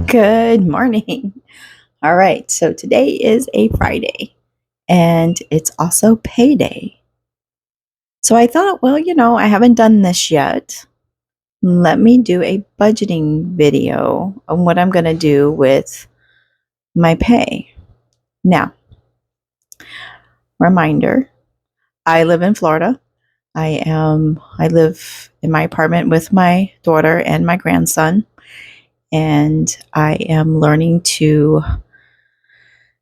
Good morning. All right, so today is a Friday and it's also payday. So I thought, well, I haven't done this yet. Let me do a budgeting video on what I'm going to do with my pay. Now, reminder, I live in Florida. I live in my apartment with my daughter and my grandson, and I am learning to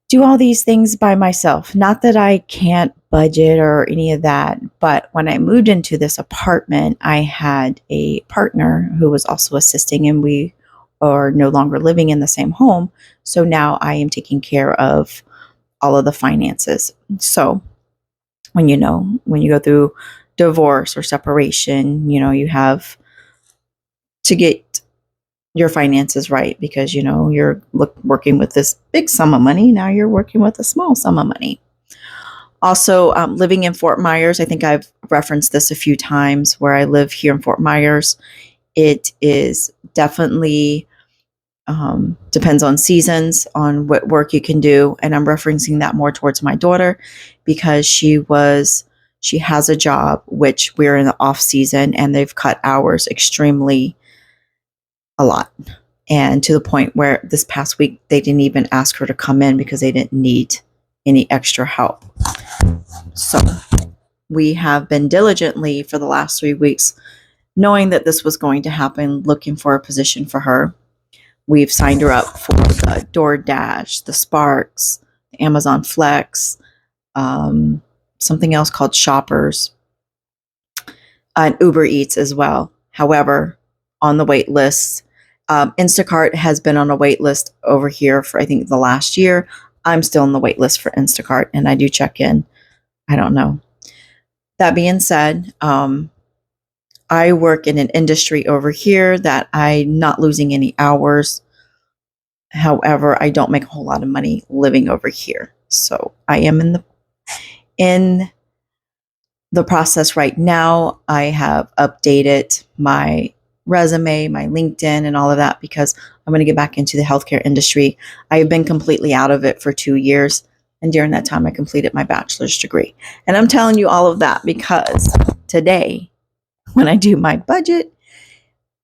do all these things by myself. Not that I can't budget or any of that, but when I moved into this apartment, I had a partner who was also assisting, and we are no longer living in the same home. So now I am taking care of all of the finances. So when you go through divorce or separation, you have to get your finances right because you're working with this big sum of money. Now you're working with a small sum of money. Also, living in Fort Myers, I think I've referenced this a few times where I live here in Fort Myers. It is definitely depends on seasons, on what work you can do. And I'm referencing that more towards my daughter because she has a job, which we're in the off season and they've cut hours extremely a lot. And to the point where this past week, they didn't even ask her to come in because they didn't need any extra help. So we have been diligently for the last 3 weeks, knowing that this was going to happen, looking for a position for her. We've signed her up for the DoorDash, the Sparks, the Amazon Flex, something else called Shoppers, and Uber Eats as well. However, on the wait list, Instacart has been on a wait list over here for I think the last year. I'm still on the wait list for Instacart, and I do check in. I don't know. That being said, I work in an industry over here that I'm not losing any hours. However, I don't make a whole lot of money living over here. So I am in the process right now. I have updated my resume, my LinkedIn, and all of that because I'm going to get back into the healthcare industry. I have been completely out of it for 2 years. And during that time, I completed my bachelor's degree. And I'm telling you all of that because today, when I do my budget,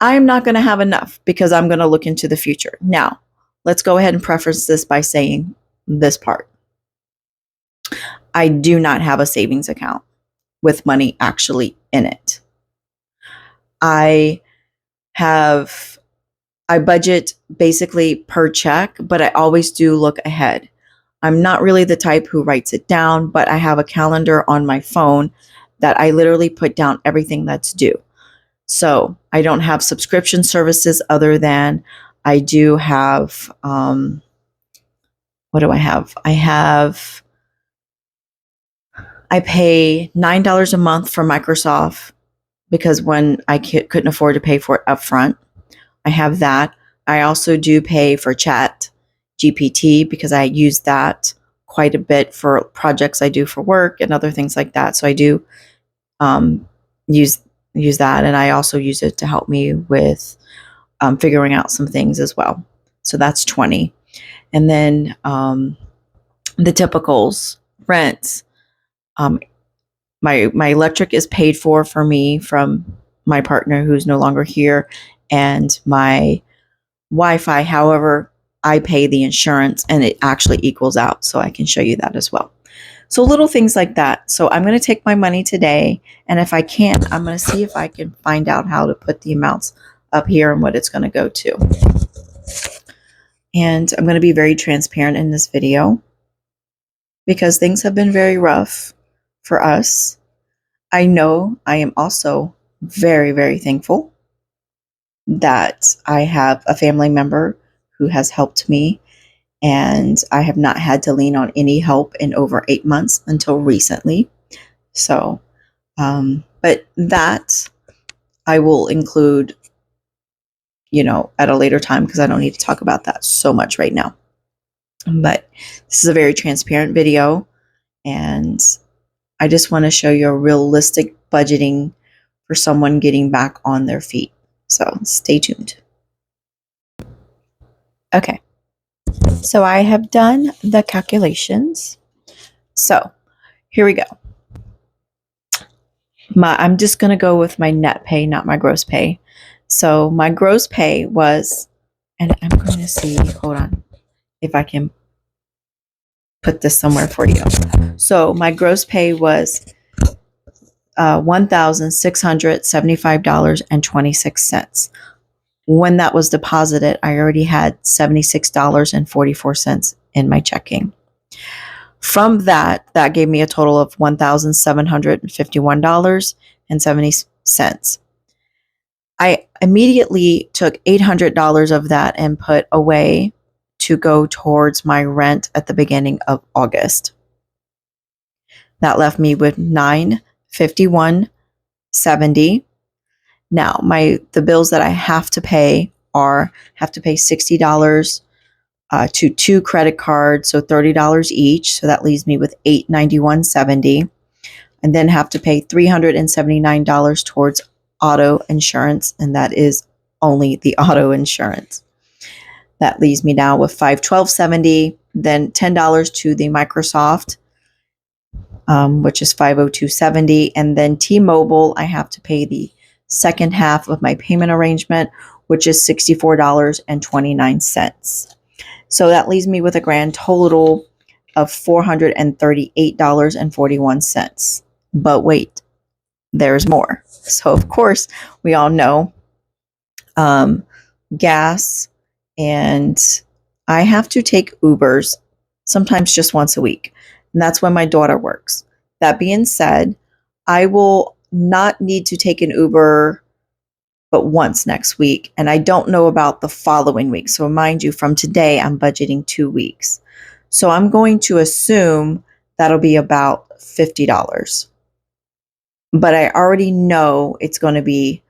I am not going to have enough because I'm going to look into the future. Now, let's go ahead and preface this by saying this part. I do not have a savings account with money actually in it. I budget basically per check, but I always do look ahead. I'm not really the type who writes it down, but I have a calendar on my phone that I literally put down everything that's due. So I don't have subscription services other than I do have, what do I have? I pay $9 a month for Microsoft because when I couldn't afford to pay for it upfront, I have that. I also do pay for Chat GPT because I use that quite a bit for projects I do for work and other things like that. So I do um, use that, and I also use it to help me with figuring out some things as well. So that's 20, and then the typicals, rent. Um, my electric is paid for me from my partner who's no longer here, and my Wi-Fi. However, I pay the insurance and it actually equals out. So I can show you that as well. So little things like that. So I'm going to take my money today. And if I can, I'm going to see if I can find out how to put the amounts up here and what it's going to go to. And I'm going to be very transparent in this video because things have been very rough for us. I know I am also very, very thankful that I have a family member who has helped me, and I have not had to lean on any help in over 8 months until recently. So, but that I will include, at a later time because I don't need to talk about that so much right now. But this is a very transparent video, and I just want to show you a realistic budgeting for someone getting back on their feet. So stay tuned. Okay, so I have done the calculations. So here we go. I'm just going to go with my net pay, not my gross pay. So my gross pay was, and I'm going to see, hold on, if I can put this somewhere for you. So my gross pay was $1,675.26. When that was deposited, I already had $76.44 in my checking. From that gave me a total of $1,751.70. I immediately took $800 of that and put away to go towards my rent at the beginning of August. That left me with $951.70. Now, the bills that I have to pay $60 to 2 credit cards, so $30 each. So that leaves me with $891.70, and then have to pay $379 towards auto insurance, and that is only the auto insurance. That leaves me now with $512.70, then $10 to the Microsoft, which is $502.70, and then T-Mobile, I have to pay the second half of my payment arrangement, which is $64.29. So that leaves me with a grand total of $438.41. But wait, there's more. So of course, we all know gas, and I have to take Ubers sometimes just once a week. And that's when my daughter works. That being said, I will not need to take an Uber but once next week. And I don't know about the following week. So mind you, from today, I'm budgeting 2 weeks. So I'm going to assume that'll be about $50. But I already know it's going to be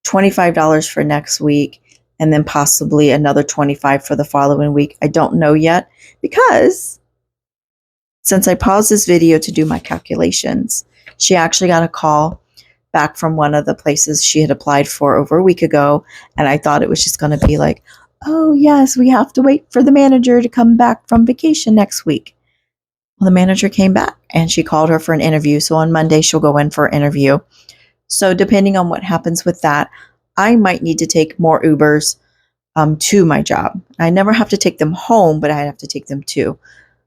$25 for next week, and then possibly another $25 for the following week. I don't know yet, because since I paused this video to do my calculations, she actually got a call back from one of the places she had applied for over a week ago, and I thought it was just going to be like, oh yes, we have to wait for the manager to come back from vacation next week. Well, the manager came back and she called her for an interview, so on Monday she'll go in for an interview. So depending on what happens with that, I might need to take more Ubers to my job. I never have to take them home, but I have to take them too.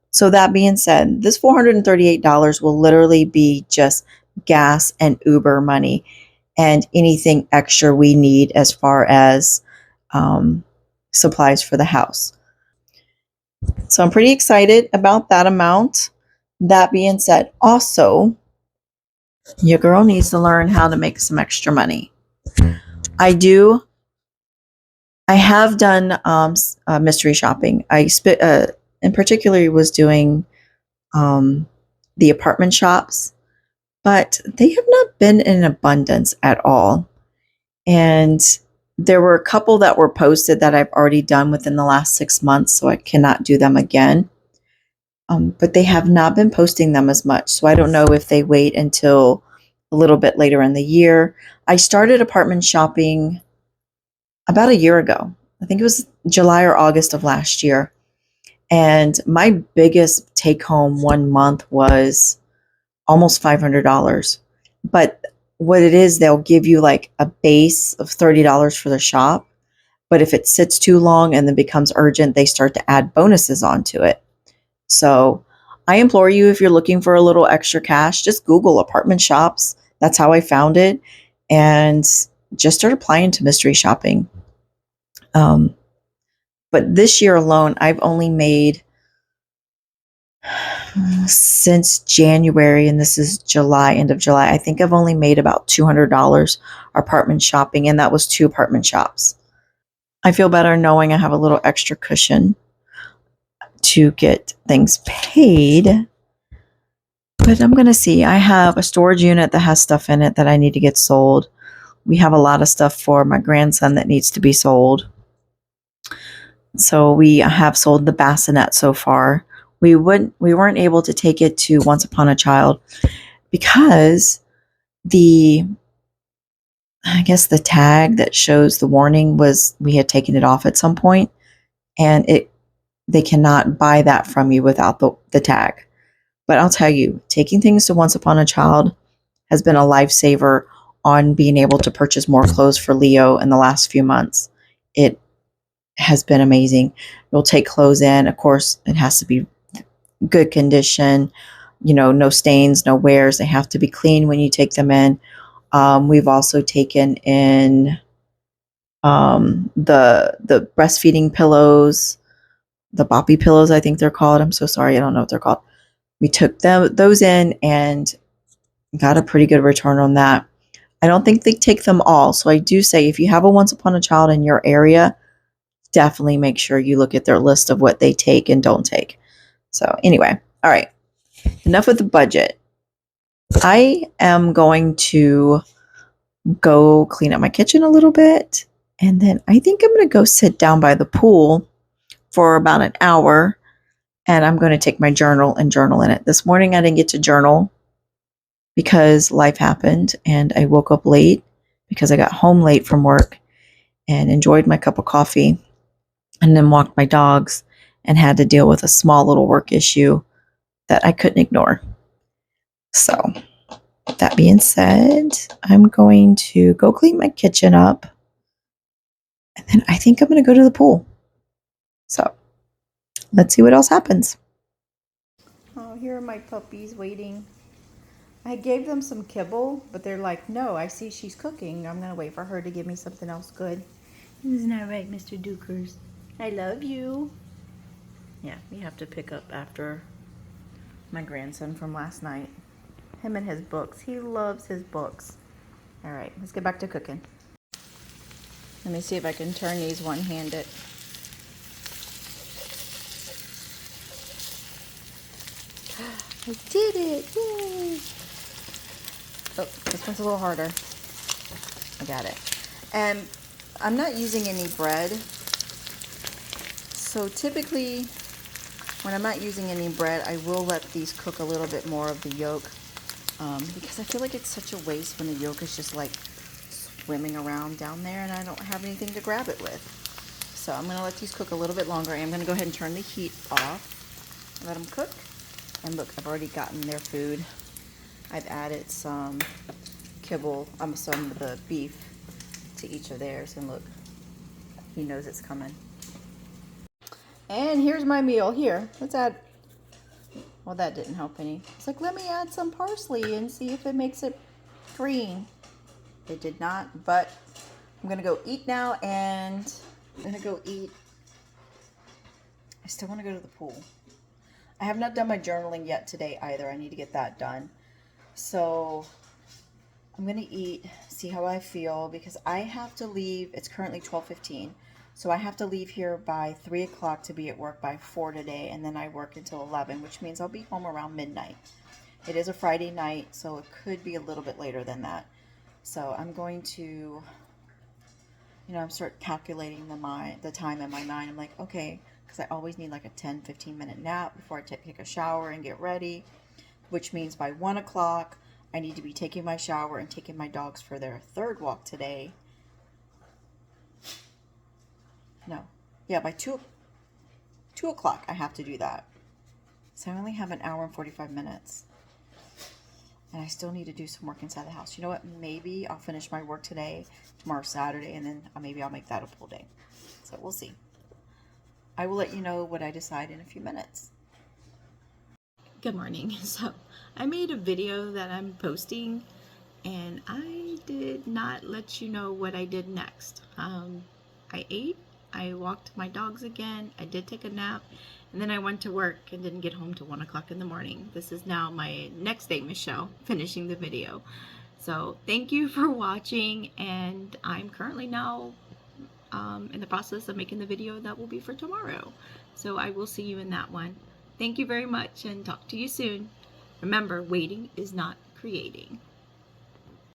So that being said, this $438 will literally be just gas and Uber money and anything extra we need as far as supplies for the house. So I'm pretty excited about that amount. That being said, also, your girl needs to learn how to make some extra money. I have done mystery shopping. In particular, was doing the apartment shops, but they have not been in abundance at all. And there were a couple that were posted that I've already done within the last 6 months, so I cannot do them again. But they have not been posting them as much, so I don't know if they wait until a little bit later in the year. I started apartment shopping about a year ago. I think it was July or August of last year. And my biggest take home one month was almost $500. But what it is, they'll give you like a base of $30 for the shop. But if it sits too long and then becomes urgent, they start to add bonuses onto it. So I implore you, if you're looking for a little extra cash, just Google apartment shops. That's how I found it. And just start applying to mystery shopping. But this year alone, I've only made, since January, and this is July, end of July, I think I've only made about $200 apartment shopping, and that was 2 apartment shops. I feel better knowing I have a little extra cushion to get things paid. But I'm going to see. I have a storage unit that has stuff in it that I need to get sold. We have a lot of stuff for my grandson that needs to be sold. So we have sold the bassinet so far. We weren't able to take it to Once Upon a Child because I guess the tag that shows the warning was we had taken it off at some point. and they cannot buy that from you without the tag. But I'll tell you, taking things to Once Upon a Child has been a lifesaver on being able to purchase more clothes for Leo in the last few months. It has been amazing. You'll take clothes in. Of course, it has to be good condition, no stains, no wears. They have to be clean when you take them in. We've also taken in the breastfeeding pillows, the boppy pillows, I think they're called. I'm so sorry, I don't know what they're called. We took those in and got a pretty good return on that. I don't think they take them all. So I do say if you have a Once Upon a Child in your area, definitely make sure you look at their list of what they take and don't take. So anyway, all right. Enough with the budget. I am going to go clean up my kitchen a little bit. And then I think I'm going to go sit down by the pool for about an hour. And I'm going to take my journal and journal in it. This morning I didn't get to journal because life happened and I woke up late because I got home late from work and enjoyed my cup of coffee and then walked my dogs and had to deal with a small little work issue that I couldn't ignore. So, that being said, I'm going to go clean my kitchen up and then I think I'm going to go to the pool. So, let's see what else happens. Oh, here are my puppies waiting. I gave them some kibble, but they're like, no, I see she's cooking. I'm going to wait for her to give me something else good. Isn't that right, Mr. Dukers? I love you. Yeah, we have to pick up after my grandson from last night. Him and his books. He loves his books. All right, let's get back to cooking. Let me see if I can turn these one-handed. I did it! Yay! Oh, this one's a little harder. I got it. And I'm not using any bread. So typically, when I'm not using any bread, I will let these cook a little bit more of the yolk. Because I feel like it's such a waste when the yolk is just like swimming around down there and I don't have anything to grab it with. So I'm going to let these cook a little bit longer. I'm going to go ahead and turn the heat off and let them cook. And look, I've already gotten their food. I've added some kibble, some of the beef to each of theirs. And look, he knows it's coming. And here's my meal. Here, let's add, well, that didn't help any. It's like, let me add some parsley and see if it makes it green. It did not, but I'm going to go eat now and I'm going to go eat. I still want to go to the pool. I have not done my journaling yet today either. I need to get that done. So I'm going to eat, see how I feel, because I have to leave. It's currently 12:15. So I have to leave here by 3 o'clock to be at work by 4 today, and then I work until 11, which means I'll be home around midnight. It is a Friday night, so it could be a little bit later than that. So I'm going to, I'm start calculating the time in my mind. I'm like, okay, because I always need like a 10-15 minute nap before I take a shower and get ready, which means by 1 o'clock, I need to be taking my shower and taking my dogs for their third walk today. No. Yeah, by 2 o'clock, I have to do that. So I only have an hour and 45 minutes. And I still need to do some work inside the house. You know what? Maybe I'll finish my work today, tomorrow Saturday, and then maybe I'll make that a full day. So we'll see. I will let you know what I decide in a few minutes. Good morning. So I made a video that I'm posting, and I did not let you know what I did next. I ate, I walked my dogs again, I did take a nap, and then I went to work and didn't get home till 1 o'clock in the morning. This is now my next day, Michelle, finishing the video. So thank you for watching, and I'm currently now in the process of making the video that will be for tomorrow. So I will see you in that one. Thank you very much and talk to you soon. Remember, waiting is not creating.